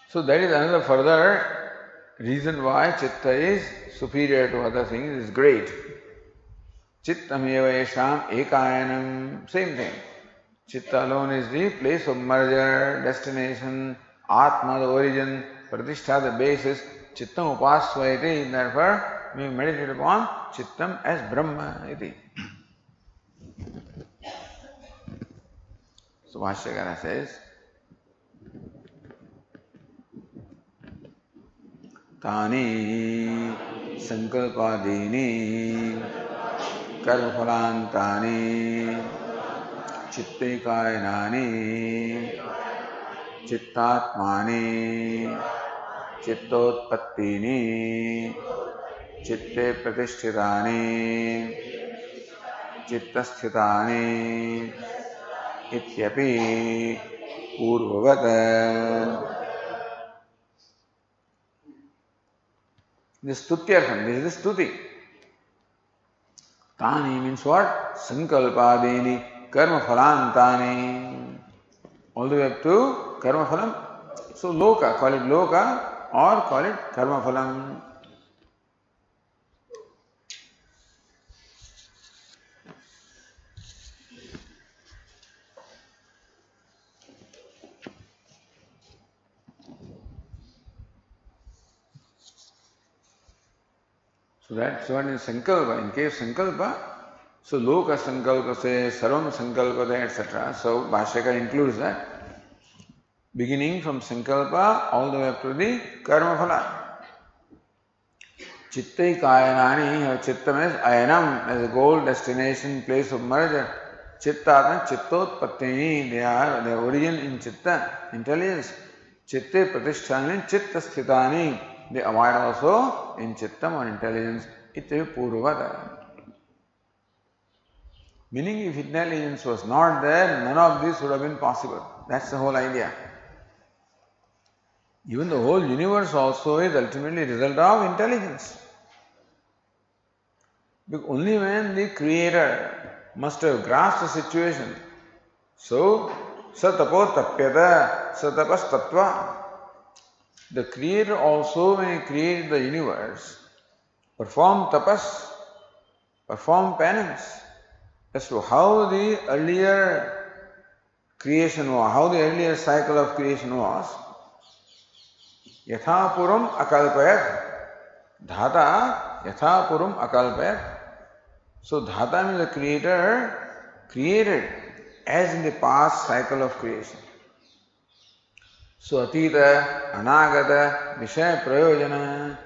So that is another further reason why Chitta is superior to other things, is great. Chittameva esham ekayanam, same thing. Chitta alone is the place of merger, destination, Atma the origin, Pratishtha the basis, Chittam upasva iti, therefore we meditate upon Chittam as Brahma iti. So Bhashyakara says, Tani sankalpadini karmaphalantani chitte kayanani chittatmani chittotpattini chitte pratisthitani chittasthitani ityapi purvavat. This stutyartham, this is the stuti. Tani means what? Sankalpadini, karma phalantani. All the way up to karma phalam. So loka, call it loka or call it karma phalam. So that's what is sankalpa. In case sankalpa, so loka sankalpa se, sarvam sankalpa de, etc. So Bhashyakara includes that. Beginning from sankalpa all the way up to the karma phala. Chittai kayanani, chitta means ayanam as a goal, destination, place of merger. Chitta means chittotpattini, they are the origin in chitta, intelligence. Chitte pratisthani, chitta sthitani, they abide also in chittam or intelligence. Ityapi purvata. Meaning if intelligence was not there, none of this would have been possible. That's the whole idea. Even the whole universe also is ultimately a result of intelligence. Because only when the Creator must have grasped the situation. So, satapo tapyata, satapas tattva. The Creator also, when He created the universe, performed tapas, performed penance as to how the earlier creation was, how the earlier cycle of creation was. Yatha puram akalpayat. Dhata yatha puram akalpayat. So Dhata means the Creator created as in the past cycle of creation. So Atita, Anagata, Vishaya Prayojana,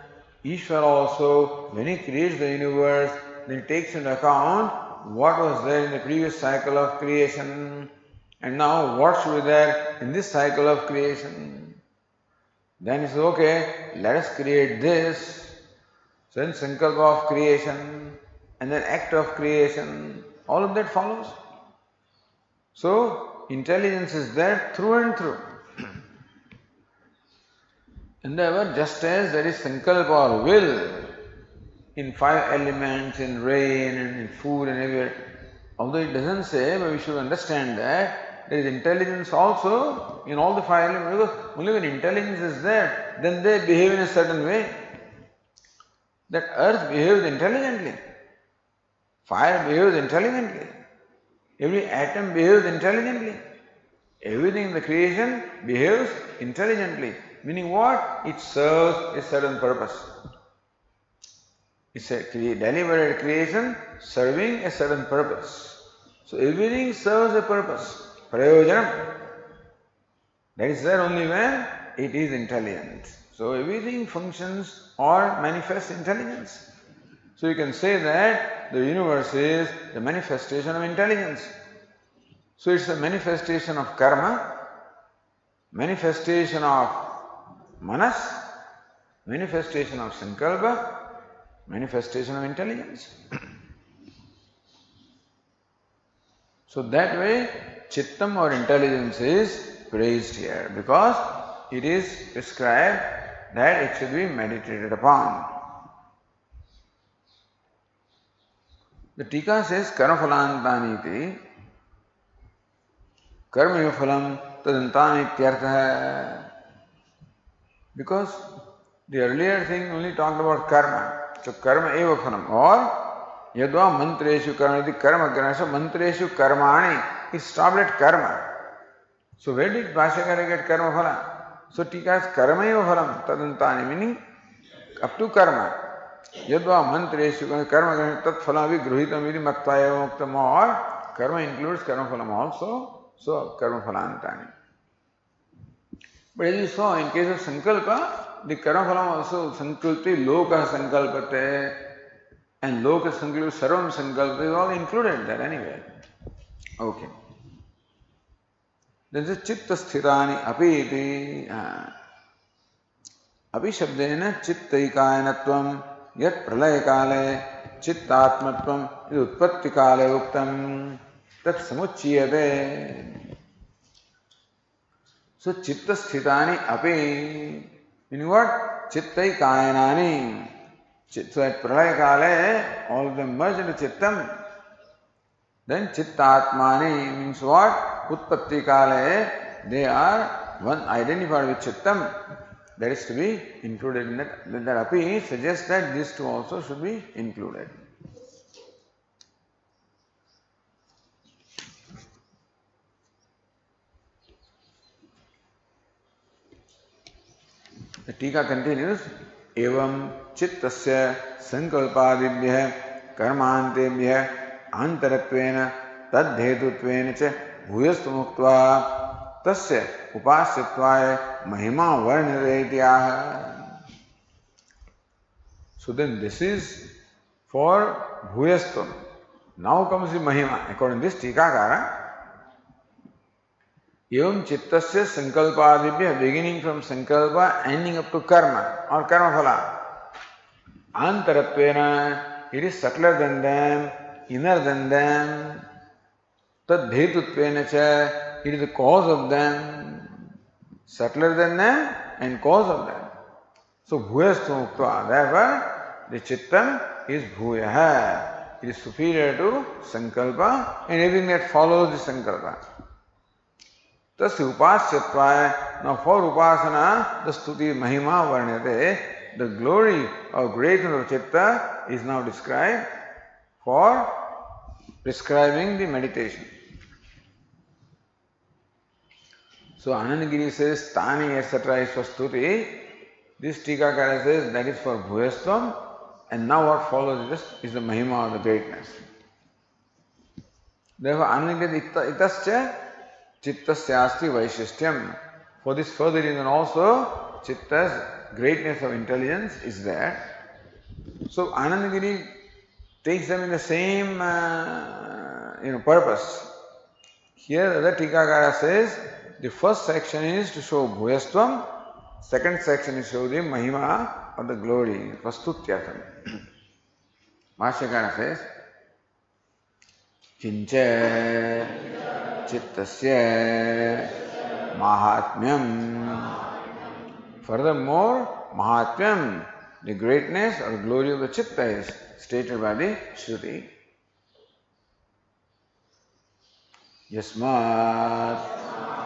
Ishvara also, when he creates the universe, then he takes into account what was there in the previous cycle of creation and now what should be there in this cycle of creation. Then he says, okay, let us create this. So then sankalpa of creation and then act of creation, all of that follows. So intelligence is there through and through. And therefore, just as there is sankalpa or will in five elements, in rain and in food and everywhere, although it doesn't say, but we should understand that there is intelligence also in all the five elements. Because only when intelligence is there, then they behave in a certain way. That earth behaves intelligently, fire behaves intelligently, every atom behaves intelligently, everything in the creation behaves intelligently. Meaning what? It serves a certain purpose. It's a deliberate creation serving a certain purpose. So everything serves a purpose. Prayojanam. That is there only when it is intelligent. So everything functions or manifests intelligence. So you can say that the universe is the manifestation of intelligence. So it's a manifestation of karma, manifestation of manas, manifestation of sankalpa, manifestation of intelligence. So that way, chittam or intelligence is praised here because it is prescribed that it should be meditated upon. The Tika says karma phalantaniti karma eva phalam tadantani ityartha. Because the earlier thing only talked about karma. So karma eva phalam, or yadva mantreshu karma karma karma. So mantreshu karmani, it stopped at karma. So where did Bhashyakara get karma phala? So Tika is karma eva phalam tadantani, meaning up to karma. Yadva mantreshu karma tat phalam vigruhitam vidi makta eva muktam, or karma includes karma phalam also. So karma phalantani. But as you saw, in case of sankalpa, the karma phalam also sankalpi loka sankalpate, and loka sankalpa sarvam sankalpa is all included there anyway. Okay. Then the chitta sthitani api iti. Api shabdena chittaikayanatvam yat pralaya kale chittatmatvam id utpatti kale uktam tat samucciyate. So chitta sthitani api, meaning what? Chittai kayanani. So at pralaya kale, all of them merge into chittam. Then chittatmani means what? Utpatti kale, they are one identified with chittam. That is to be included in that. That api suggests that these two also should be included. The Tika continues, evam chittasya sankalpadibhyah karmantebhyah antaratvena tadhetutvena cha bhuyastu muktva tasya upasyatvaye mahima varnate ityaha. So then this is for bhuyastam. Now comes the mahima. According to this Tikakara, evam chittasya sankalpadibhyah, beginning from sankalpa, ending up to karma or karma phala. Antaratvena, it is subtler than them, inner than them. Tad dhetutvena cha, it is the cause of them, subtler than them and cause of them. So bhuyastu muktva, therefore the chittam is bhuyaha. It is superior to sankalpa and everything that follows the sankalpa. Tasya upasyatva. Now for upasana, the stuti mahima varnate, the glory or greatness of chitta is now described for prescribing the meditation. So Anandagiri says Tani etc. is for stuti. This Tikakara says that is for bhuyastvam, and now what follows is the mahima or the greatness. Therefore Anandagiri itascha chittasyasti vaishishtyam. For this further reason also, chitta's greatness of intelligence is there. So Anandagiri takes them in the same purpose. Here the other Tikakara says the first section is to show bhuyastvam, second section is to show the mahima or the glory, vastutyartham. Bhashyakara says, kincha chittasya mahatmyam. Furthermore, mahatmyam, the greatness or glory of the chitta is stated by the Shruti. Yasmat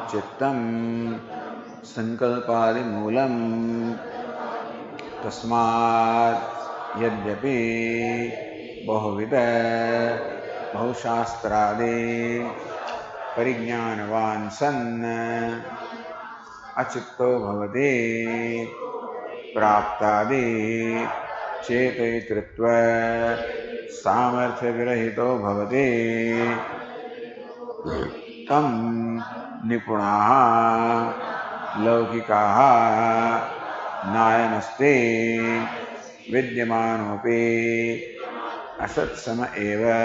chittam sankalpadi moolam tasmat yadyapi bahuvida bahushastradi parignyanavan san achitto bhavati praptadi chetayitritva samarthya virahito bhavati tam nipunaha laukikaha nayanaste vidyamanopi asatsama eva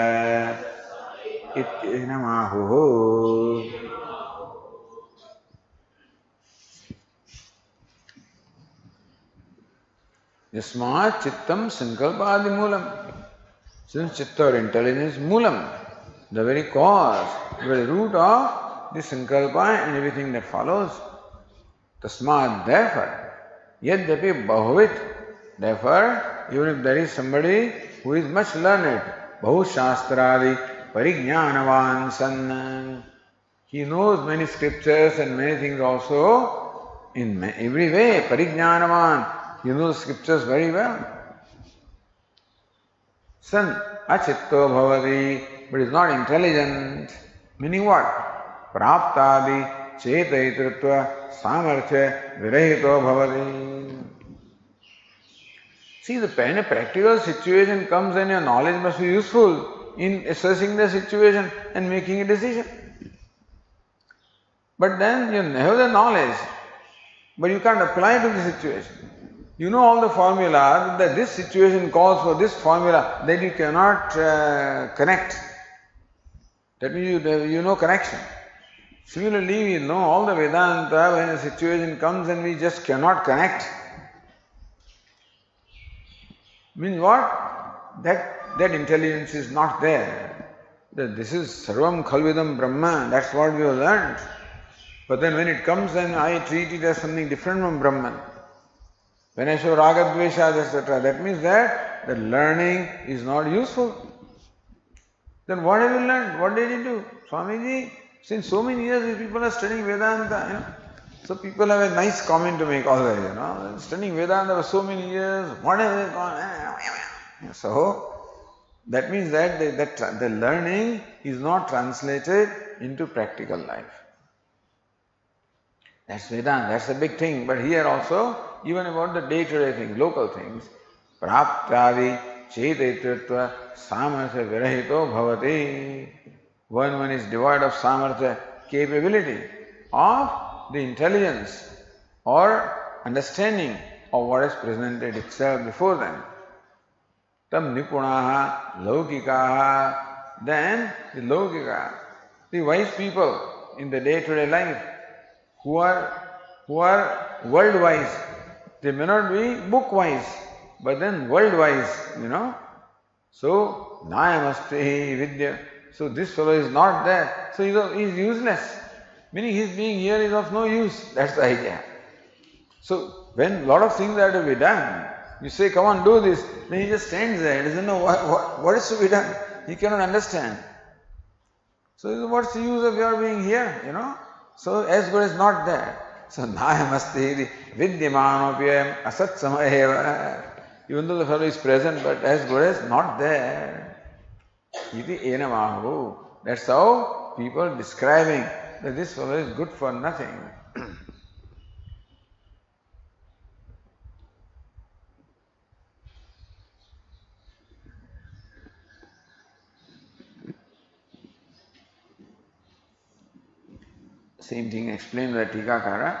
ityena mahuhu. Yasmat chittam sankalpadi moolam. Since chitta or intelligence is moolam, the very cause, the very root of the sankalpa and everything that follows. Tasmat, therefore, yadyapi bahuvit, therefore, even if there is somebody who is much learned, Bahushastradi Parignyanavan San. He knows many scriptures and many things also in every way. Parignyanavan. He knows scriptures very well. San Achitto Bhavati, but is not intelligent. Meaning what? Praptadi Chetaitrutva Samarthya Virahito Bhavati. See, when a practical situation comes and your knowledge must be useful in assessing the situation and making a decision. But then you have the knowledge, but you can't apply it to the situation. You know all the formula, that this situation calls for this formula, that you cannot connect. That means you know connection. Similarly, we know all the Vedanta when a situation comes and we just cannot connect. Means what? That intelligence is not there. That this is Sarvam Khalvidam Brahma, that's what we have learned. But then when it comes and I treat it as something different from Brahman, when I show Raga Dveshas, etc., that means that the learning is not useful. Then what have you learned? What did you do? Swamiji, since so many years these people are studying Vedanta, So people have a nice comment to make always, Studying Vedanta for so many years, what have they gone? So, that means that the learning is not translated into practical life. That's Vedanta, that's a big thing. But here also, even about the day-to-day things, local things, praptadi chetaitatva samarthya virahito bhavati. When one is devoid of samarthya, capability of the intelligence or understanding of what is presented itself before them. Tam nipunaha laukikaha. Then the laukika, the wise people in the day-to-day life who are world-wise. They may not be book-wise, but then world-wise, So, nayamastehi vidya. So this fellow is not there. So he is useless. Meaning his being here is of no use. That's the idea. So when a lot of things are to be done, you say, come on, do this. Then he just stands there. He doesn't know what is to be done. He cannot understand. So what's the use of your being here, So as good as not there. So nayamasti vidyamanopyam asat samayeva. Even though the fellow is present, but as good as not there. Iti enamahu. That's how people describing that this fellow is good for nothing. Same thing explained by Tikakara.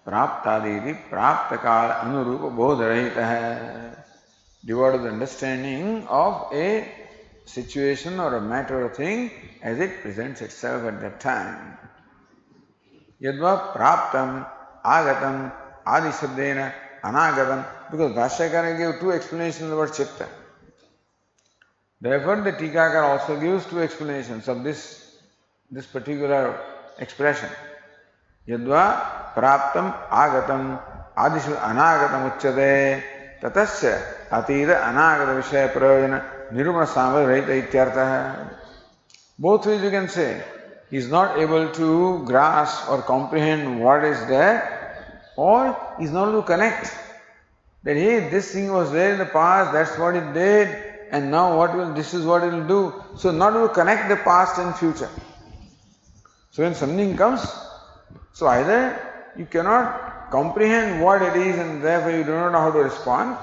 Praptaditi praptakala anurupa bodharahita. Devoid of the understanding of a situation or a matter or thing as it presents itself at that time. Yadva praptam agatam adisabdena anagatam. Because Bhashyakara gave two explanations of the word chitta. Therefore the Tikakara also gives two explanations of this particular expression. Yadva praptam agatam adisabdena anagatam uchyate tatasya atira anagata vishaya prayojana nirumana samadharita ityartha. Both ways you can say. He is not able to grasp or comprehend what is there, or he is not able to connect. That hey, this thing was there in the past, that's what it did, and now this is what it will do. So not able to connect the past and future. So when something comes, so either you cannot comprehend what it is and therefore you do not know how to respond,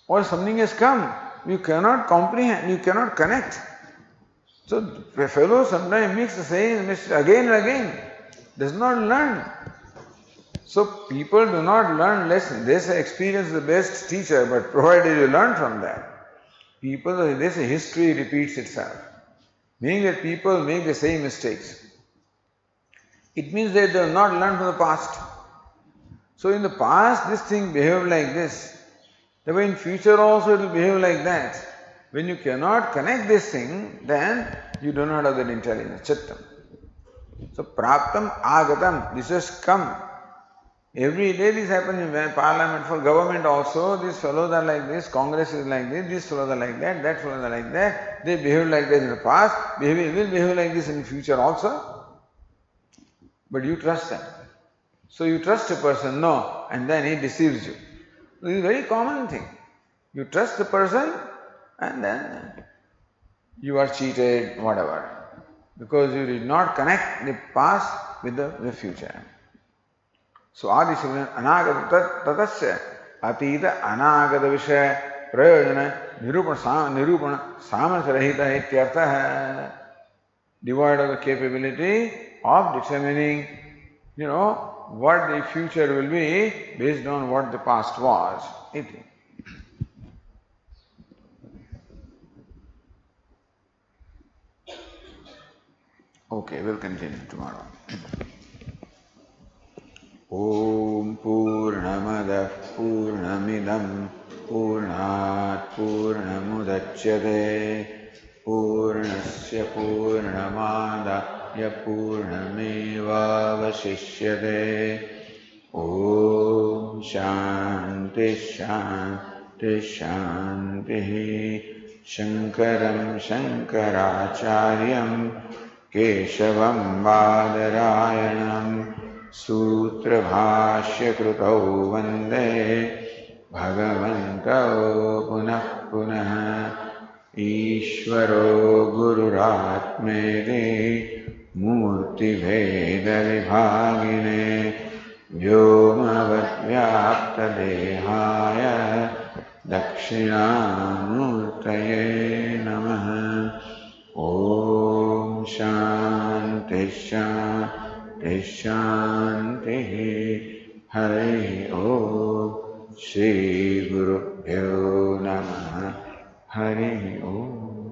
or something has come, you cannot comprehend, you cannot connect. So a fellow sometimes makes the same mistake again and again, does not learn. So people do not learn lessons. They say experience is the best teacher, but provided you learn from that. They say history repeats itself. Meaning that people make the same mistakes. It means that they have not learned from the past. So in the past this thing behaved like this. Therefore in future also it will behave like that. When you cannot connect this thing, then you do not have that intelligence, chittam. So praptam agatam, this has come. Every day this happens in parliament, for government also. These fellows are like this, Congress is like this, these fellows are like that fellows are like that. They behaved like that in the past, will behave like this in the future also. But you trust them. So you trust a person, no, and then he deceives you. This is a very common thing. You trust the person and then you are cheated, whatever. Because you did not connect the past with the future. So Adishivana Anagata Tatasya Atita Anagata Vishaya Prayojana Nirupana Samasarahita Ityartha, devoid of the capability of determining, what the future will be based on what the past was. Iti. Okay, we'll continue tomorrow. Om Purnamadah Purnamidam Purnat Purnamudachyate Purnasya Purnamadaya Purnamevavashishyate. Om Shanti Shanti Shanti. Shankaram Shankaracharyam Keshavam Badarayanam Sutra Bhashya Krutau Vande Bhagavantau Punah Punah Ishvaro Gururatmeti Murti Veda Vibhagine Vyomavad Vyapta Dehaya Dakshinamurtaye Namaha. Om Shanti Shanti Shanti. Hari Om. Shri Guru Pyo Namaha. Hari Om.